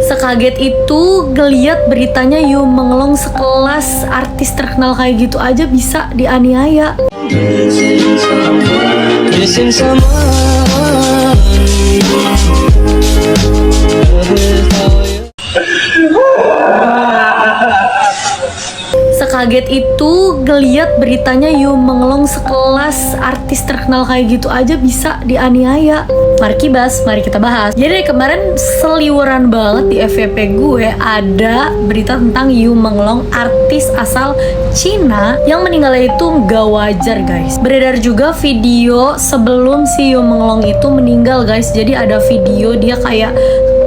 Sekaget itu ngeliat beritanya Yu Menglong sekelas artis terkenal kayak gitu aja bisa dianiaya. Sekaget itu ngeliat beritanya Yu Menglong sekelas artis terkenal kayak gitu aja bisa dianiaya. Mari kita bahas. Jadi dari kemarin seliweran banget di FYP gue ada berita tentang Yu Menglong, artis asal Cina yang meninggalnya itu nggak wajar guys. Beredar juga video sebelum si Yu Menglong itu meninggal guys. Jadi ada video dia kayak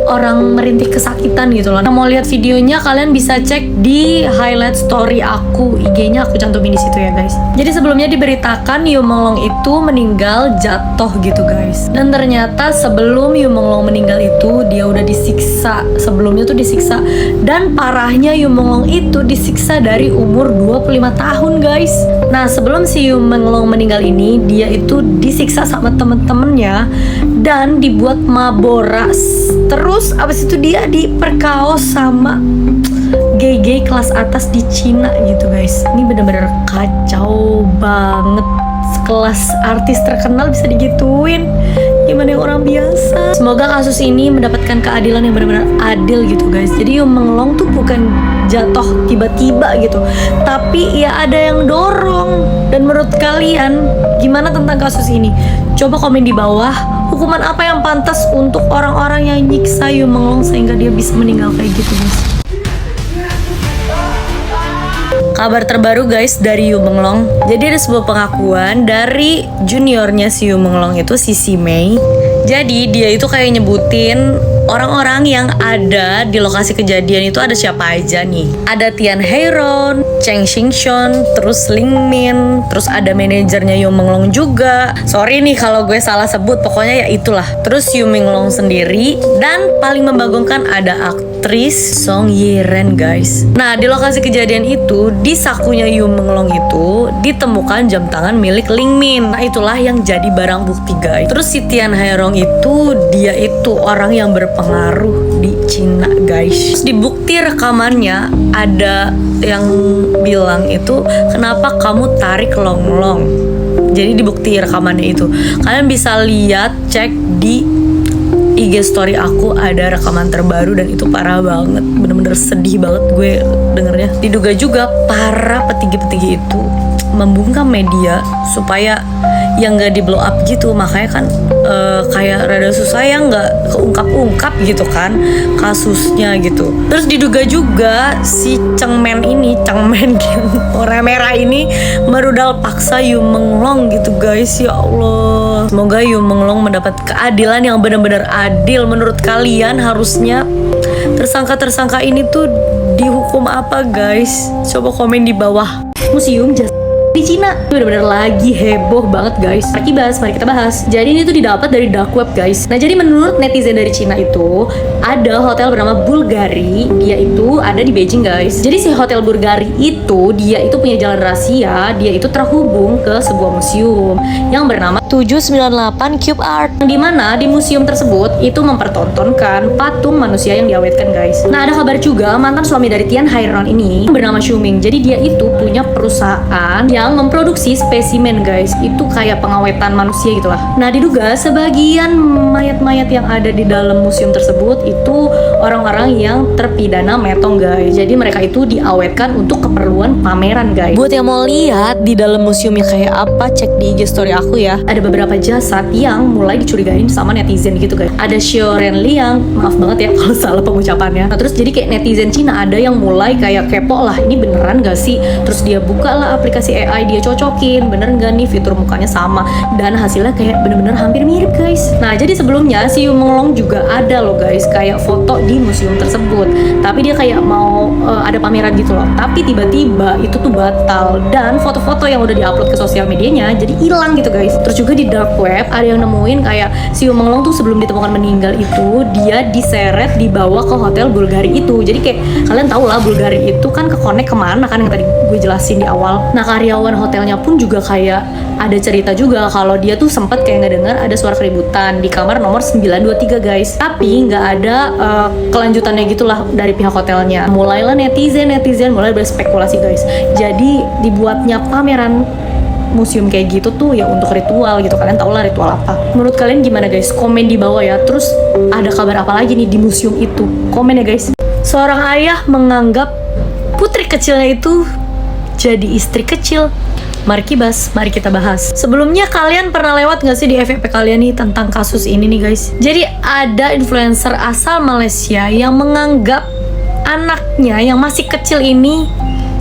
orang merintih kesakitan gitu loh. Nah, mau lihat videonya kalian bisa cek di highlight story aku, IG-nya aku cantumin di situ ya guys. Jadi sebelumnya diberitakan Yu Menglong itu meninggal jatuh gitu guys. Dan ternyata sebelum Yu Menglong meninggal itu dia udah disiksa. Sebelumnya tuh disiksa, dan parahnya Yu Menglong itu disiksa dari umur 25 tahun guys. Nah, sebelum si Yu Menglong meninggal ini dia itu disiksa sama temen-temennya dan dibuat maboras. Terus abis itu dia diperkaos sama gay-gay kelas atas di Cina gitu guys. Ini bener-bener kacau banget. Sekelas artis terkenal bisa digituin. Gimana yang orang biasa. Semoga kasus ini mendapatkan keadilan yang benar-benar adil gitu guys. Jadi Yu Menglong tuh bukan jatuh tiba-tiba gitu, tapi ya ada yang dorong. Dan menurut kalian gimana tentang kasus ini? Coba komen di bawah. Hukuman apa yang pantas untuk orang-orang yang nyiksa Yu Menglong sehingga dia bisa meninggal kayak gitu guys. Kabar terbaru guys dari Yu Menglong. Jadi ada sebuah pengakuan dari juniornya si Yu Menglong itu, Sisi Mei. Jadi dia itu kayak nyebutin orang-orang yang ada di lokasi kejadian itu ada siapa aja nih. Ada Tian Hairon, Cheng Xingxuan, terus Ling Min, terus ada manajernya Yu Menglong juga. Sorry nih kalau gue salah sebut, pokoknya ya itulah. Terus Yu Menglong sendiri, dan paling membagongkan ada aktris Song Ye-ren guys. Nah, di lokasi kejadian itu, di sakunya Yu Menglong itu ditemukan jam tangan milik Ling Min. Nah, itulah yang jadi barang bukti guys. Terus si Tian Hairon itu, dia itu orang yang berpengaruh di Cina guys. Terus di bukti rekamannya ada yang bilang itu, kenapa kamu tarik long-long? Jadi di bukti rekamannya itu kalian bisa lihat, cek di IG story aku ada rekaman terbaru dan itu parah banget, bener-bener sedih banget gue dengernya. Diduga juga para petinggi-petinggi itu membungkam media supaya yang gak di blow up gitu, makanya kan kayak rada susah ya nggak keungkap-ungkap gitu kan kasusnya gitu. Terus diduga juga si Cengmen yang warna merah ini merudal paksa Yu Menglong gitu guys. Ya Allah, semoga Yu Menglong mendapat keadilan yang benar-benar adil. Menurut kalian harusnya tersangka-tersangka ini tuh dihukum apa guys? Coba komen di bawah. Museum di Cina itu benar-benar lagi heboh banget guys. Mari kita bahas. Jadi ini tuh didapat dari dark web guys. Nah, jadi menurut netizen dari Cina itu ada hotel bernama Bulgari. Dia itu ada di Beijing guys. Jadi si hotel Bulgari itu dia itu punya jalan rahasia. Dia itu terhubung ke sebuah museum yang bernama 798 Cube Art. Di mana di museum tersebut itu mempertontonkan patung manusia yang diawetkan guys. Nah, ada kabar juga mantan suami dari Tian Hairon ini bernama Xiuming. Jadi dia itu punya perusahaan yang memproduksi spesimen guys. Itu kayak pengawetan manusia gitulah. Nah, diduga sebagian mayat-mayat yang ada di dalam museum tersebut itu orang-orang yang terpidana metong guys. Jadi mereka itu diawetkan untuk keperluan pameran guys. Buat yang mau lihat di dalam museumnya kayak apa, cek di IG story aku ya. Ada beberapa jasad yang mulai dicurigain sama netizen gitu guys. Ada Xiao Renliang, maaf banget ya kalau salah pengucapannya. Nah, terus jadi kayak netizen Cina ada yang mulai kayak kepo lah, ini beneran gak sih? Terus dia buka lah aplikasi AI, dia cocokin bener gak nih fitur mukanya sama, dan hasilnya kayak bener-bener hampir mirip guys. Nah, jadi sebelumnya si Yu Menglong juga ada loh guys kayak foto di museum tersebut, tapi dia kayak mau ada pameran gitu loh, tapi tiba-tiba itu tuh batal dan foto-foto yang udah diupload ke sosial medianya jadi hilang gitu guys. Terus juga di dark web ada yang nemuin kayak si Yu Menglong tuh sebelum ditemukan meninggal itu dia diseret dibawa ke hotel Bulgari itu. Jadi kayak kalian tau lah Bulgari itu kan ke connect kemana kan yang tadi gue jelasin di awal. Nah, karyawan karyawan hotelnya pun juga kayak ada cerita juga kalau dia tuh sempet kayak ngedengar ada suara keributan di kamar nomor 923 guys. Tapi nggak ada kelanjutannya gitulah dari pihak hotelnya. Mulailah netizen mulai berspekulasi guys. Jadi dibuatnya pameran museum kayak gitu tuh ya untuk ritual gitu. Kalian tau lah ritual apa. Menurut kalian gimana guys? Komen di bawah ya. Terus ada kabar apa lagi nih di museum itu? Komen ya guys. Seorang ayah menganggap putri kecilnya itu jadi istri kecil. Mari kibas, mari kita bahas. Sebelumnya kalian pernah lewat gak sih di FYP kalian nih tentang kasus ini nih guys? Jadi ada influencer asal Malaysia yang menganggap anaknya yang masih kecil ini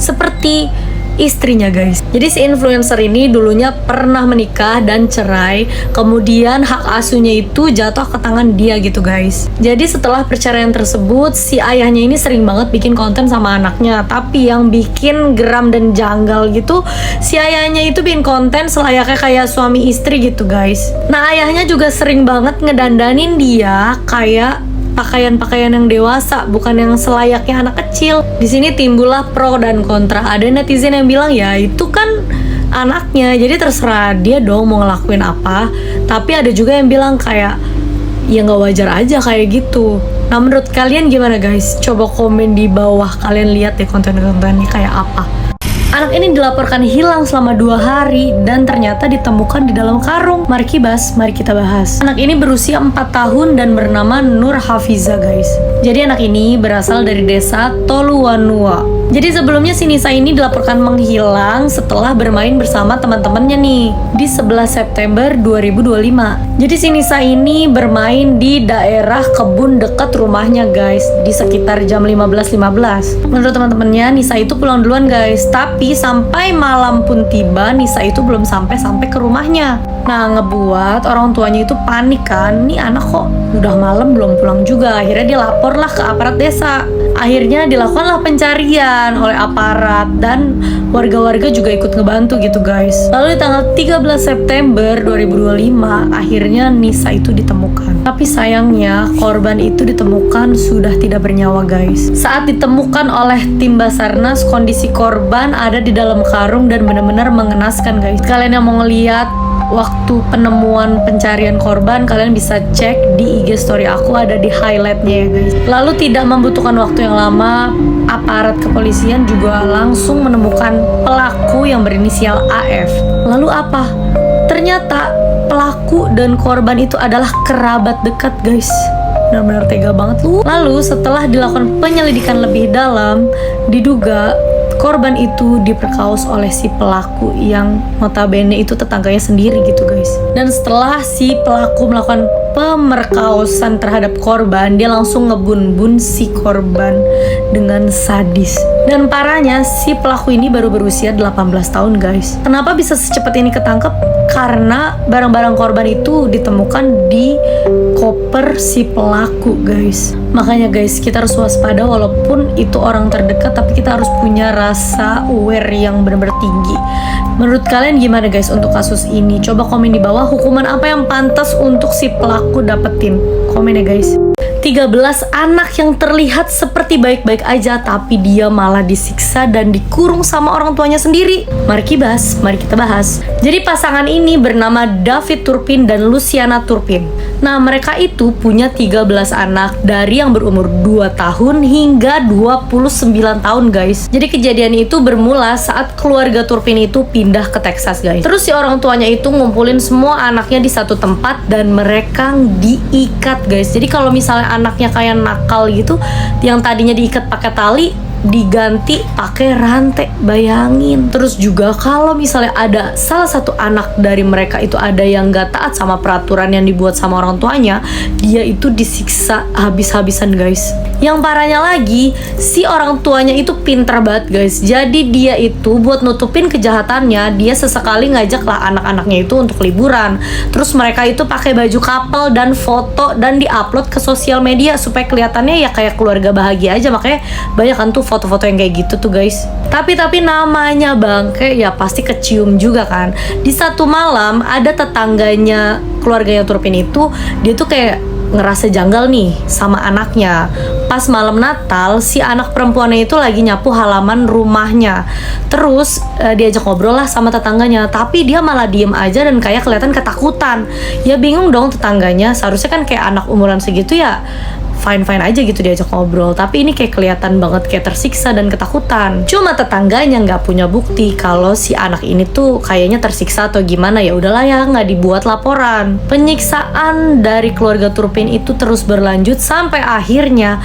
seperti istrinya guys. Jadi si influencer ini dulunya pernah menikah dan cerai, kemudian hak asuhnya itu jatuh ke tangan dia gitu guys. Jadi setelah perceraian tersebut, si ayahnya ini sering banget bikin konten sama anaknya. Tapi yang bikin geram dan janggal gitu, si ayahnya itu bikin konten selayaknya kayak suami istri gitu guys. Nah ayahnya juga sering banget ngedandanin dia kayak pakaian-pakaian yang dewasa, bukan yang selayaknya anak kecil. Di sini timbullah pro dan kontra. Ada netizen yang bilang ya itu kan anaknya, jadi terserah dia dong mau ngelakuin apa. Tapi ada juga yang bilang kayak ya nggak wajar aja kayak gitu. Nah menurut kalian gimana guys? Coba komen di bawah, kalian lihat deh konten-kontennya kayak apa. Anak ini dilaporkan hilang selama 2 hari dan ternyata ditemukan di dalam karung. Mari kibas, mari kita bahas. Anak ini berusia 4 tahun dan bernama Nur Hafiza guys. Jadi anak ini berasal dari desa Toluwanua. Jadi sebelumnya si Nisa ini dilaporkan menghilang setelah bermain bersama teman-temannya nih di 11 September 2025. Jadi si Nisa ini bermain di daerah kebun dekat rumahnya guys, di sekitar jam 15.15. Menurut teman-temannya Nisa itu pulang duluan guys, tapi sampai malam pun tiba Nisa itu belum sampai ke rumahnya. Nah ngebuat orang tuanya itu panik kan, nih anak kok udah malam belum pulang juga. Akhirnya dia laporlah ke aparat desa. Akhirnya dilakukanlah pencarian oleh aparat dan warga-warga juga ikut ngebantu gitu guys. Lalu di tanggal 13 September 2025 akhirnya Nisa itu ditemukan. Tapi sayangnya korban itu ditemukan sudah tidak bernyawa guys. Saat ditemukan oleh tim Basarnas, kondisi korban ada di dalam karung dan benar-benar mengenaskan guys. Kalian yang mau ngeliat waktu penemuan pencarian korban, kalian bisa cek di IG story aku, ada di highlightnya ya guys. Lalu tidak membutuhkan waktu yang lama, aparat kepolisian juga langsung menemukan pelaku yang berinisial AF. Lalu apa? Ternyata pelaku dan korban itu adalah kerabat dekat guys. Benar-benar tega banget lu. Lalu setelah dilakukan penyelidikan lebih dalam, diduga korban itu diperkaos oleh si pelaku yang notabene itu tetangganya sendiri gitu guys. Dan setelah si pelaku melakukan pemerkosaan terhadap korban, dia langsung ngebun-bun si korban dengan sadis. Dan parahnya si pelaku ini baru berusia 18 tahun guys. Kenapa bisa secepat ini ketangkep? Karena barang-barang korban itu ditemukan di koper si pelaku guys. Makanya guys, kita harus waspada walaupun itu orang terdekat, tapi kita harus punya rasa aware yang benar-benar tinggi. Menurut kalian gimana guys untuk kasus ini? Coba komen di bawah, hukuman apa yang pantas untuk si pelaku dapetin. Komen ya guys. 13 anak yang terlihat seperti baik-baik aja, tapi dia malah disiksa dan dikurung sama orang tuanya sendiri. Mari kibas, mari kita bahas. Jadi pasangan ini bernama David Turpin dan Luciana Turpin. Nah mereka itu punya 13 anak dari yang berumur 2 tahun hingga 29 tahun guys. Jadi kejadian itu bermula saat keluarga Turpin itu pindah ke Texas guys. Terus si orang tuanya itu ngumpulin semua anaknya di satu tempat dan mereka diikat guys. Jadi kalau misalnya anaknya kayak nakal gitu, yang tadinya diikat pakai tali diganti pakai rantai, bayangin. Terus juga kalau misalnya ada salah satu anak dari mereka itu ada yang gak taat sama peraturan yang dibuat sama orang tuanya, dia itu disiksa habis-habisan guys. Yang parahnya lagi, si orang tuanya itu pinter banget guys. Jadi dia itu buat nutupin kejahatannya, dia sesekali ngajak lah anak-anaknya itu untuk liburan. Terus mereka itu pakai baju couple dan foto dan diupload ke sosial media supaya kelihatannya ya kayak keluarga bahagia aja. Makanya banyak kan tuh foto-foto yang kayak gitu tuh guys. Tapi namanya bangke ya pasti kecium juga kan. Di satu malam ada tetangganya keluarganya Turpin itu, dia tuh kayak ngerasa janggal nih sama anaknya. Pas malam Natal, si anak perempuannya itu lagi nyapu halaman rumahnya. Terus diajak ngobrol lah sama tetangganya, tapi dia malah diem aja dan kayak kelihatan ketakutan. Ya bingung dong tetangganya, seharusnya kan kayak anak umuran segitu ya fine-fine aja gitu diajak ngobrol, tapi ini kayak kelihatan banget kayak tersiksa dan ketakutan. Cuma tetangganya nggak punya bukti kalau si anak ini tuh kayaknya tersiksa atau gimana, ya udahlah ya nggak dibuat laporan. Penyiksaan dari keluarga Turpin itu terus berlanjut sampai akhirnya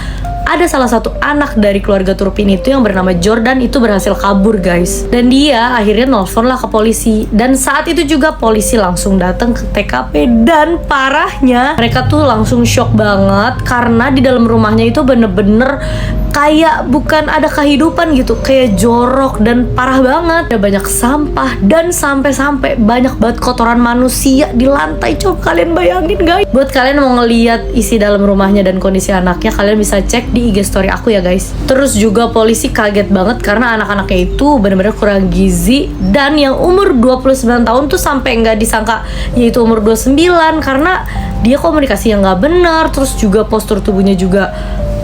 ada salah satu anak dari keluarga Turpin itu yang bernama Jordan itu berhasil kabur guys. Dan dia akhirnya nelfon lah ke polisi. Dan saat itu juga polisi langsung datang ke TKP. Dan parahnya mereka tuh langsung shock banget karena di dalam rumahnya itu bener-bener kayak bukan ada kehidupan gitu, kayak jorok dan parah banget. Ada banyak sampah dan sampai-sampai banyak banget kotoran manusia di lantai. Coba kalian bayangin guys. Buat kalian mau ngeliat isi dalam rumahnya dan kondisi anaknya, kalian bisa cek di IG story aku ya guys. Terus juga polisi kaget banget karena anak-anaknya itu bener-bener kurang gizi. Dan yang umur 29 tahun tuh sampai nggak disangka yaitu umur 29 karena dia komunikasi yang nggak benar. Terus juga postur tubuhnya juga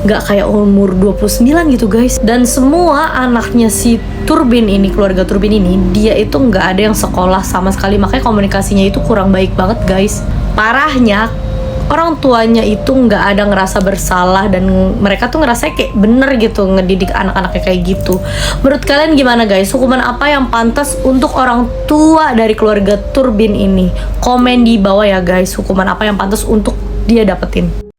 nggak kayak umur 29 gitu guys. Dan semua anaknya si Turbin ini, keluarga Turbin ini, dia itu nggak ada yang sekolah sama sekali. Makanya komunikasinya itu kurang baik banget guys. Parahnya orang tuanya itu nggak ada ngerasa bersalah dan mereka tuh ngerasa kayak bener gitu ngedidik anak-anaknya kayak gitu. Menurut kalian gimana guys? Hukuman apa yang pantas untuk orang tua dari keluarga Turbin ini? Komen di bawah ya guys, hukuman apa yang pantas untuk dia dapetin.